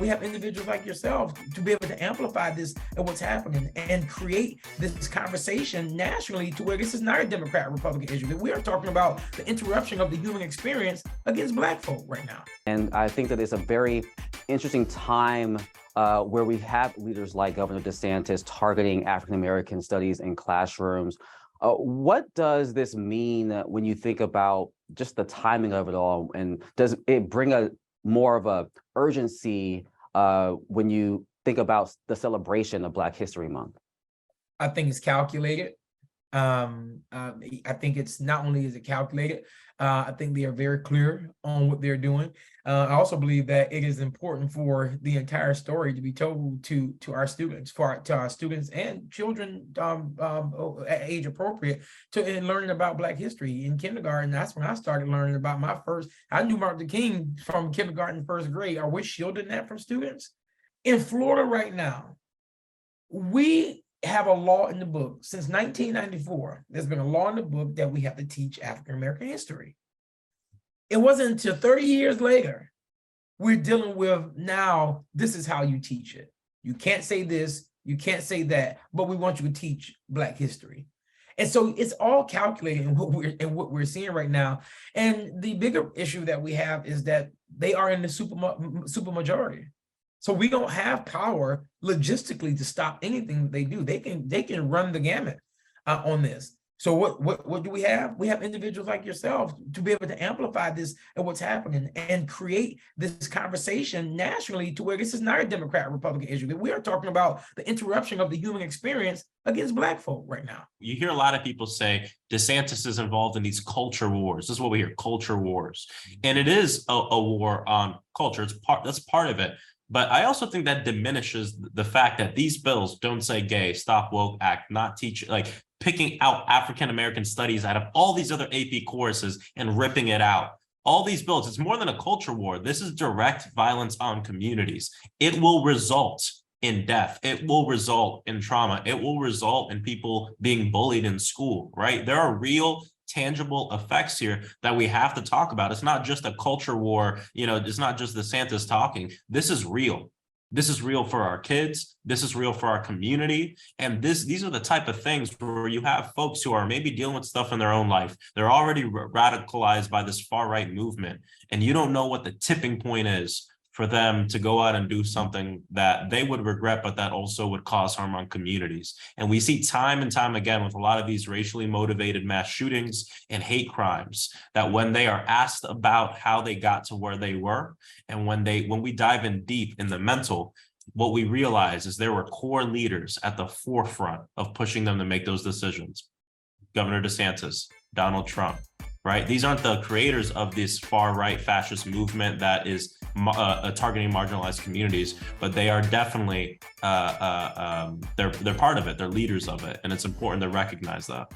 we have individuals like yourself to be able to amplify this and what's happening and create this conversation nationally to where this is not a Democrat-Republican issue. We are talking about the interruption of the human experience against Black folk right now. And I think that it's a very interesting time where we have leaders like Governor DeSantis targeting African-American studies in classrooms. What does this mean when you think about just the timing of it all? And does it bring a more of a urgency when you think about the celebration of Black History Month? I think it's calculated. I think it's not only is it calculated, I think they are very clear on what they're doing. I also believe that it is important for the entire story to be told to our students, to our students and children at age appropriate in learning about Black history in kindergarten. That's when I started learning about I knew Martin Luther King from kindergarten, first grade. Are we shielding that from students? In Florida right now, we have a law in the book. Since 1994, there's been a law in the book that we have to teach African-American history. It wasn't until 30 years later, we're dealing with now, this is how you teach it. You can't say this, you can't say that, but we want you to teach Black history. And so it's all calculated in what we're seeing right now. And the bigger issue that we have is that they are in the super majority. So we don't have power logistically to stop anything that they do. They can run the gamut on this. So what do we have? We have individuals like yourself to be able to amplify this and what's happening and create this conversation nationally to where this is not a Democrat-Republican issue. That we are talking about the interruption of the human experience against Black folk right now. You hear a lot of people say DeSantis is involved in these culture wars. This is what we hear, culture wars. And it is a war on culture. That's part of it. But I also think that diminishes the fact that these bills don't say gay, stop woke, act, not teach, like picking out African-American studies out of all these other AP courses and ripping it out. All these bills, it's more than a culture war. This is direct violence on communities. It will result in death. It will result in trauma. It will result in people being bullied in school, right? There are real tangible effects here that we have to talk about. It's not just a culture war, it's not just DeSantis talking. This is real. This is real for our kids. This is real for our community. And these are the type of things where you have folks who are maybe dealing with stuff in their own life. They're already radicalized by this far right movement. And you don't know what the tipping point is for them to go out and do something that they would regret, but that also would cause harm on communities. And we see time and time again with a lot of these racially motivated mass shootings and hate crimes, that when they are asked about how they got to where they were, and when we dive in deep in the mental, what we realize is there were core leaders at the forefront of pushing them to make those decisions. Governor DeSantis, Donald Trump, right? These aren't the creators of this far-right fascist movement that is targeting marginalized communities, but they are definitely, they're part of it. They're leaders of it. And it's important to recognize that.